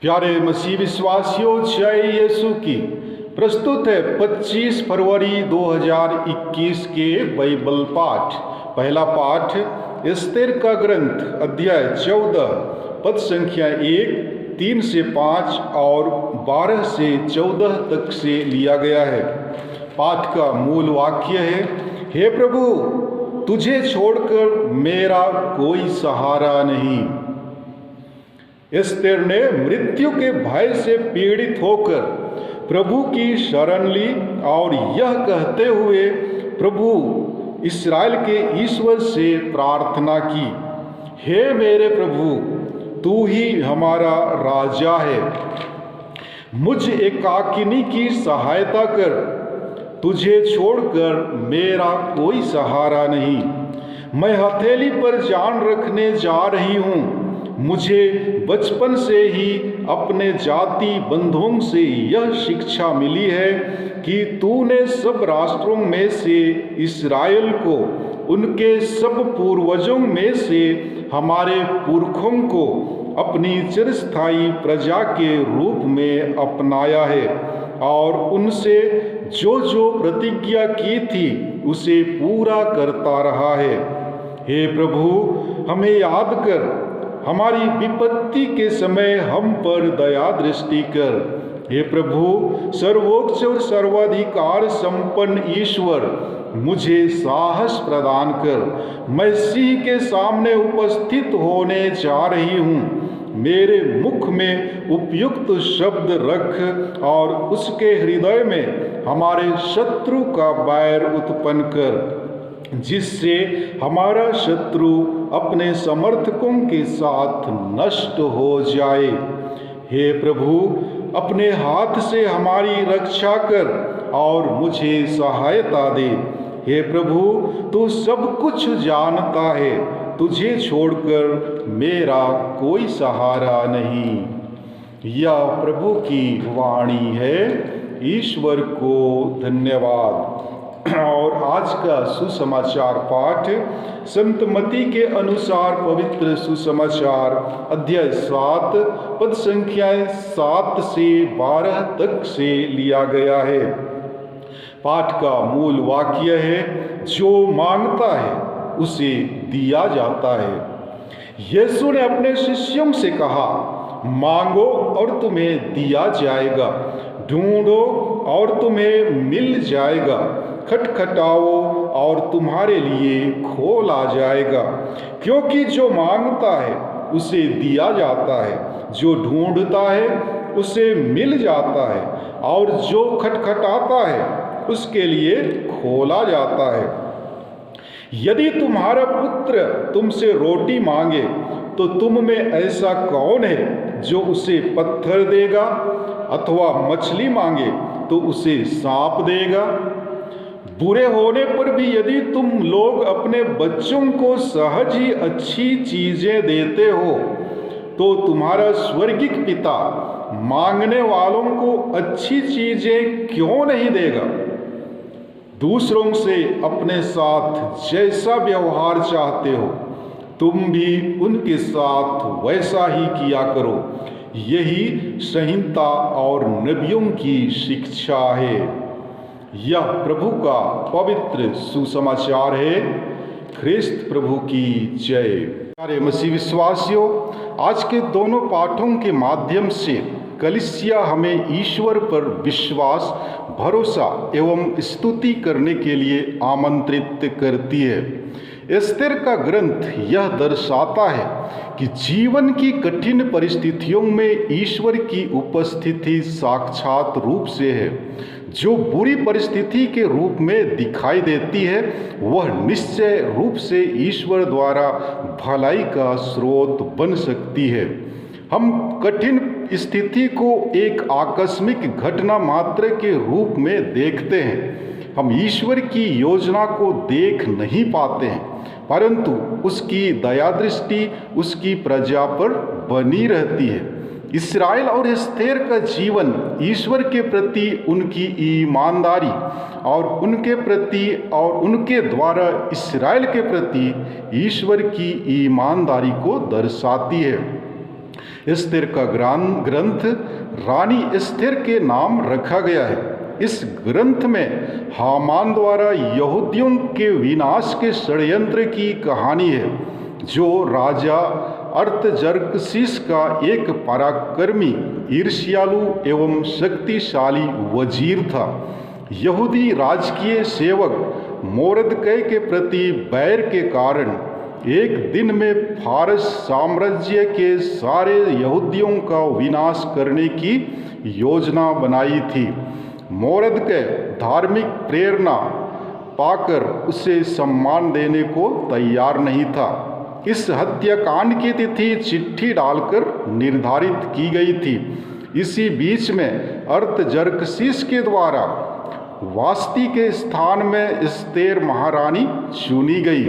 प्यारे मसीह विश्वासियों, जय यीशु की। प्रस्तुत है 25 फरवरी 2021 के बाइबल पाठ। पहला पाठ एस्तेर का ग्रंथ अध्याय 14 पद संख्या 1, 3 से 5 और 12 से 14 तक से लिया गया है। पाठ का मूल वाक्य है, हे प्रभु, तुझे छोड़कर मेरा कोई सहारा नहीं। एस्तेर ने मृत्यु के भय से पीड़ित होकर प्रभु की शरण ली और यह कहते हुए प्रभु इस्राएल के ईश्वर से प्रार्थना की, हे मेरे प्रभु, तू ही हमारा राजा है। मुझ एकाकिनी की सहायता कर, तुझे छोड़कर मेरा कोई सहारा नहीं। मैं हथेली पर जान रखने जा रही हूँ। मुझे बचपन से ही अपने जाति बंधुओं से यह शिक्षा मिली है कि तूने सब राष्ट्रों में से इस्राएल को, उनके सब पूर्वजों में से हमारे पुरखों को अपनी चिरस्थायी प्रजा के रूप में अपनाया है और उनसे जो जो प्रतिज्ञा की थी उसे पूरा करता रहा है। हे प्रभु, हमें याद कर, हमारी विपत्ति के समय हम पर दया दृष्टि कर। हे प्रभु, सर्वोच्च और सर्वाधिकार संपन्न ईश्वर, मुझे साहस प्रदान कर। मैं सिंह के सामने उपस्थित होने जा रही हूँ। मेरे मुख में उपयुक्त शब्द रख और उसके हृदय में हमारे शत्रु का बैर उत्पन्न कर, जिससे हमारा शत्रु अपने समर्थकों के साथ नष्ट हो जाए। हे प्रभु, अपने हाथ से हमारी रक्षा कर और मुझे सहायता दे। हे प्रभु, तू सब कुछ जानता है। तुझे छोड़कर मेरा कोई सहारा नहीं। यह प्रभु की वाणी है। ईश्वर को धन्यवाद। और आज का सुसमाचार पाठ संत मत्ती के अनुसार पवित्र सुसमाचार अध्याय 7 पद संख्या 7 से 12 तक से लिया गया है। पाठ का मूल वाक्य है, जो मांगता है उसे दिया जाता है। यीशु ने अपने शिष्यों से कहा, मांगो और तुम्हें दिया जाएगा, ढूंढो और तुम्हें मिल जाएगा, खटखटाओ और तुम्हारे लिए खोला जाएगा। क्योंकि जो मांगता है उसे दिया जाता है, जो ढूंढता है उसे मिल जाता है और जो खटखटाता है उसके लिए खोला जाता है। यदि तुम्हारा पुत्र तुमसे रोटी मांगे तो तुम में ऐसा कौन है जो उसे पत्थर देगा, अथवा मछली मांगे तो उसे सांप देगा। बुरे होने पर भी यदि तुम लोग अपने बच्चों को सहज ही अच्छी चीजें देते हो, तो तुम्हारा स्वर्गिक पिता मांगने वालों को अच्छी चीजें क्यों नहीं देगा। दूसरों से अपने साथ जैसा व्यवहार चाहते हो, तुम भी उनके साथ वैसा ही किया करो। यही संहिता और नबियों की शिक्षा है। यह प्रभु का पवित्र सुसमाचार है। ख्रिस्त प्रभु की जय। प्यारे मसीह विश्वासियों, आज के दोनों पाठों के माध्यम से कलीसिया हमें ईश्वर पर विश्वास, भरोसा एवं स्तुति करने के लिए आमंत्रित करती है। एस्तेर का ग्रंथ यह दर्शाता है कि जीवन की कठिन परिस्थितियों में ईश्वर की उपस्थिति साक्षात रूप से है। जो बुरी परिस्थिति के रूप में दिखाई देती है, वह निश्चय रूप से ईश्वर द्वारा भलाई का स्रोत बन सकती है। हम कठिन स्थिति को एक आकस्मिक घटना मात्र के रूप में देखते हैं। हम ईश्वर की योजना को देख नहीं पाते हैं, परंतु उसकी दया दृष्टि उसकी प्रजा पर बनी रहती है। इस्राएल और एस्तेर का जीवन ईश्वर के प्रति उनकी ईमानदारी और उनके प्रति और उनके द्वारा इस्राएल के प्रति ईश्वर की ईमानदारी को दर्शाती है। एस्तेर का ग्रंथ रानी एस्तेर के नाम रखा गया है। इस ग्रंथ में हामान द्वारा यहूदियों के विनाश के षड्यंत्र की कहानी है, जो राजा अर्थजर्कसीस का एक पराक्रमी, ईर्ष्यालु एवं शक्तिशाली वजीर था। यहूदी राजकीय सेवक मोरदकै के प्रति बैर के कारण एक दिन में फारस साम्राज्य के सारे यहूदियों का विनाश करने की योजना बनाई थी। मोरदकै धार्मिक प्रेरणा पाकर उसे सम्मान देने को तैयार नहीं था। इस हत्याकांड की तिथि चिट्ठी डालकर निर्धारित की गई थी। इसी बीच में अर्थजर्कसीस के द्वारा वास्ती के स्थान में एस्तेर महारानी चुनी गई।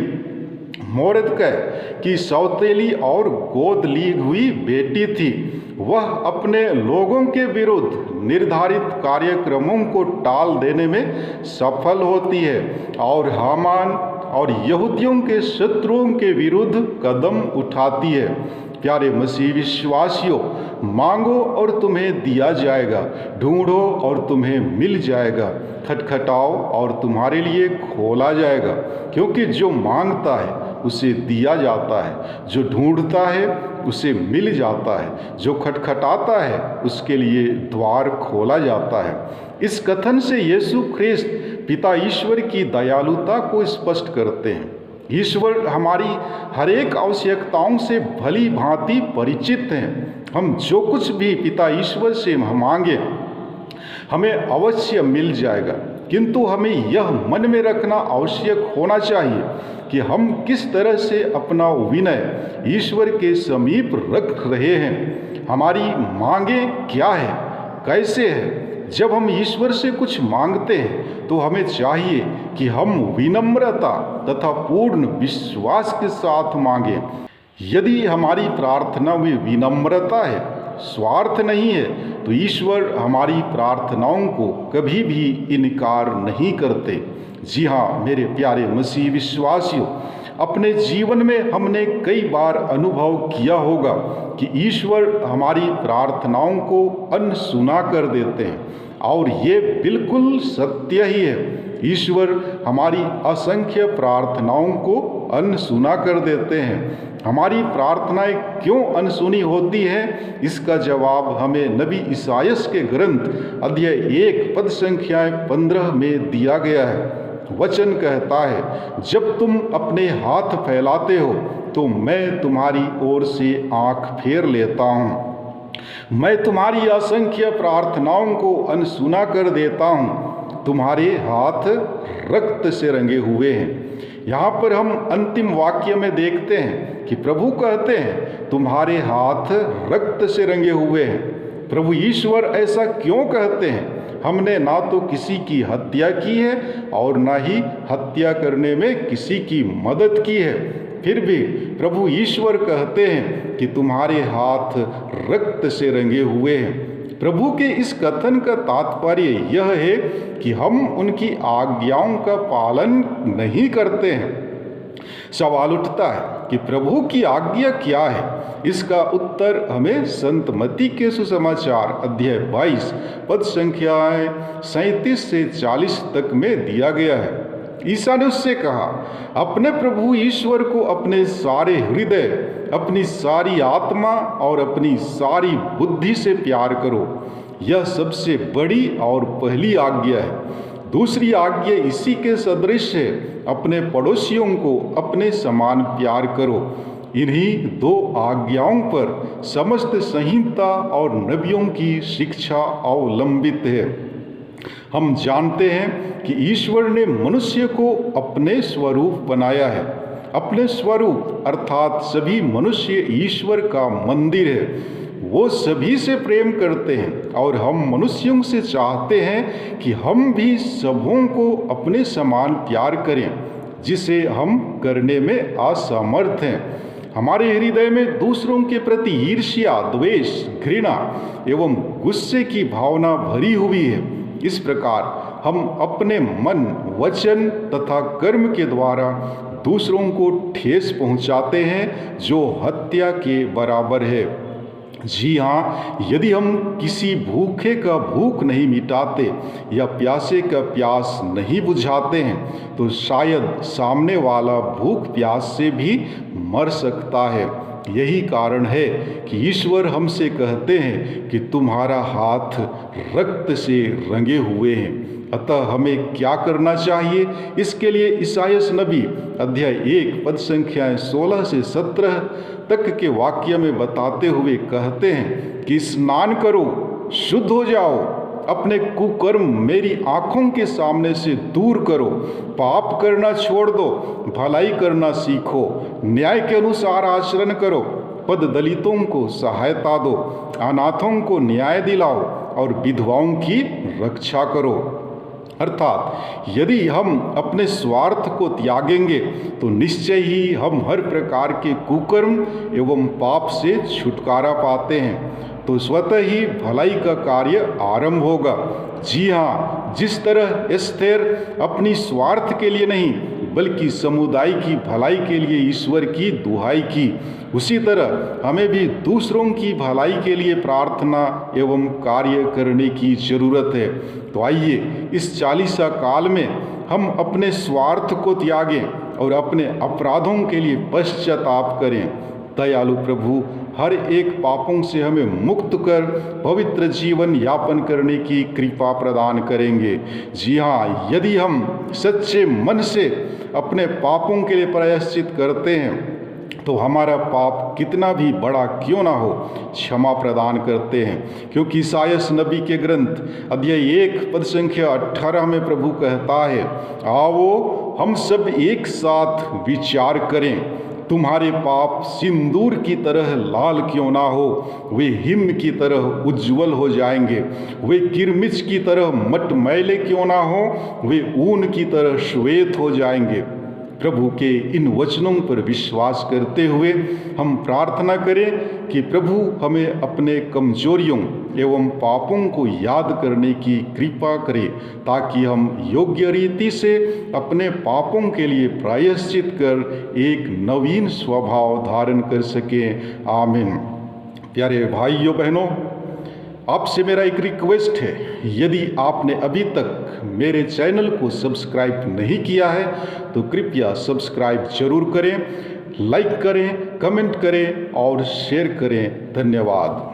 मोरदकै की सौतेली और गोद ली हुई बेटी थी। वह अपने लोगों के विरुद्ध निर्धारित कार्यक्रमों को टाल देने में सफल होती है और हामान और यहूदियों के शत्रुओं के विरुद्ध कदम उठाती है। प्यारे मसीह विश्वासियों, मांगो और तुम्हें दिया जाएगा, ढूंढो और तुम्हें मिल जाएगा, खटखटाओ और तुम्हारे लिए खोला जाएगा। क्योंकि जो मांगता है उसे दिया जाता है, जो ढूंढता है उसे मिल जाता है, जो खटखटाता है उसके लिए द्वार खोला जाता है। इस कथन से यीशु ख्रिस्त पिता ईश्वर की दयालुता को स्पष्ट करते हैं। ईश्वर हमारी हर एक आवश्यकताओं से भली भांति परिचित हैं। हम जो कुछ भी पिता ईश्वर से मांगे हमें अवश्य मिल जाएगा, किंतु हमें यह मन में रखना आवश्यक होना चाहिए कि हम किस तरह से अपना विनय ईश्वर के समीप रख रहे हैं। हमारी मांगे क्या है, कैसे है। जब हम ईश्वर से कुछ मांगते हैं तो हमें चाहिए कि हम विनम्रता तथा पूर्ण विश्वास के साथ मांगें। यदि हमारी प्रार्थना में विनम्रता है, स्वार्थ नहीं है, तो ईश्वर हमारी प्रार्थनाओं को कभी भी इनकार नहीं करते। जी हाँ मेरे प्यारे मसीह विश्वासियों, अपने जीवन में हमने कई बार अनुभव किया होगा कि ईश्वर हमारी प्रार्थनाओं को अनसुना कर देते हैं, और ये बिल्कुल सत्य ही है। ईश्वर हमारी असंख्य प्रार्थनाओं को अनसुना कर देते हैं। हमारी प्रार्थनाएं क्यों अनसुनी होती हैं, इसका जवाब हमें नबी ईसायास के ग्रंथ अध्याय 1 पद संख्या 15 में दिया गया है। वचन कहता है, जब तुम अपने हाथ फैलाते हो तो मैं तुम्हारी ओर से आंख फेर लेता हूँ। मैं तुम्हारी असंख्य प्रार्थनाओं को अनसुना कर देता हूँ। तुम्हारे हाथ रक्त से रंगे हुए हैं। यहाँ पर हम अंतिम वाक्य में देखते हैं कि प्रभु कहते हैं तुम्हारे हाथ रक्त से रंगे हुए हैं। प्रभु ईश्वर ऐसा क्यों कहते हैं? हमने ना तो किसी की हत्या की है और ना ही हत्या करने में किसी की मदद की है, फिर भी प्रभु ईश्वर कहते हैं कि तुम्हारे हाथ रक्त से रंगे हुए हैं। प्रभु के इस कथन का तात्पर्य यह है कि हम उनकी आज्ञाओं का पालन नहीं करते हैं। सवाल उठता है कि प्रभु की आज्ञा क्या है? इसका उत्तर हमें संत मत्ती के सुसमाचार अध्याय 22 पद संख्याएं 37 से 40 तक में दिया गया है। ईसा ने उससे कहा, अपने प्रभु ईश्वर को अपने सारे हृदय, अपनी सारी आत्मा और अपनी सारी बुद्धि से प्यार करो। यह सबसे बड़ी और पहली आज्ञा है। दूसरी आज्ञा इसी के सदृश है, अपने पड़ोसियों को अपने समान प्यार करो। इन्हीं दो आज्ञाओं पर समस्त संहिता और नबियों की शिक्षा अवलंबित है। हम जानते हैं कि ईश्वर ने मनुष्य को अपने स्वरूप बनाया है। अपने स्वरूप अर्थात सभी मनुष्य ईश्वर का मंदिर है। वो सभी से प्रेम करते हैं और हम मनुष्यों से चाहते हैं कि हम भी सबों को अपने समान प्यार करें, जिसे हम करने में असमर्थ हैं। हमारे हृदय में दूसरों के प्रति ईर्ष्या, द्वेष, घृणा एवं गुस्से की भावना भरी हुई है। इस प्रकार हम अपने मन, वचन तथा कर्म के द्वारा दूसरों को ठेस पहुंचाते हैं, जो हत्या के बराबर है। जी हाँ, यदि हम किसी भूखे का भूख नहीं मिटाते या प्यासे का प्यास नहीं बुझाते हैं तो शायद सामने वाला भूख प्यास से भी मर सकता है। यही कारण है कि ईश्वर हमसे कहते हैं कि तुम्हारा हाथ रक्त से रंगे हुए हैं। अतः हमें क्या करना चाहिए? इसके लिए इसायास नबी अध्याय 1 पद संख्या 16 से 17 तक के वाक्य में बताते हुए कहते हैं कि स्नान करो, शुद्ध हो जाओ, अपने कुकर्म मेरी आँखों के सामने से दूर करो, पाप करना छोड़ दो, भलाई करना सीखो, न्याय के अनुसार आचरण करो, पद दलितों को सहायता दो, अनाथों को न्याय दिलाओ और विधवाओं की रक्षा करो। अर्थात यदि हम अपने स्वार्थ को त्यागेंगे तो निश्चय ही हम हर प्रकार के कुकर्म एवं पाप से छुटकारा पाते हैं, तो स्वतः ही भलाई का कार्य आरंभ होगा। जी हाँ, जिस तरह एस्थेर अपनी स्वार्थ के लिए नहीं बल्कि समुदाय की भलाई के लिए ईश्वर की दुहाई की, उसी तरह हमें भी दूसरों की भलाई के लिए प्रार्थना एवं कार्य करने की जरूरत है। तो आइए इस चालीसा काल में हम अपने स्वार्थ को त्यागें और अपने अपराधों के लिए पश्चाताप करें। दयालु प्रभु हर एक पापों से हमें मुक्त कर पवित्र जीवन यापन करने की कृपा प्रदान करेंगे। जी हाँ, यदि हम सच्चे मन से अपने पापों के लिए प्रायश्चित करते हैं तो हमारा पाप कितना भी बड़ा क्यों ना हो क्षमा प्रदान करते हैं, क्योंकि इसायास नबी के ग्रंथ अध्याय 1 पद संख्या 18 में प्रभु कहता है, आओ हम सब एक साथ विचार करें, तुम्हारे पाप सिंदूर की तरह लाल क्यों ना हो वे हिम की तरह उज्जवल हो जाएंगे, वे किरमिच की तरह मटमैले क्यों ना हो वे ऊन की तरह श्वेत हो जाएंगे। प्रभु के इन वचनों पर विश्वास करते हुए हम प्रार्थना करें कि प्रभु हमें अपने कमजोरियों एवं पापों को याद करने की कृपा करे, ताकि हम योग्य रीति से अपने पापों के लिए प्रायश्चित कर एक नवीन स्वभाव धारण कर सकें। आमीन। प्यारे भाइयों बहनों, आपसे मेरा एक रिक्वेस्ट है, यदि आपने अभी तक मेरे चैनल को सब्सक्राइब नहीं किया है तो कृपया सब्सक्राइब जरूर करें, लाइक करें, कमेंट करें और शेयर करें। धन्यवाद।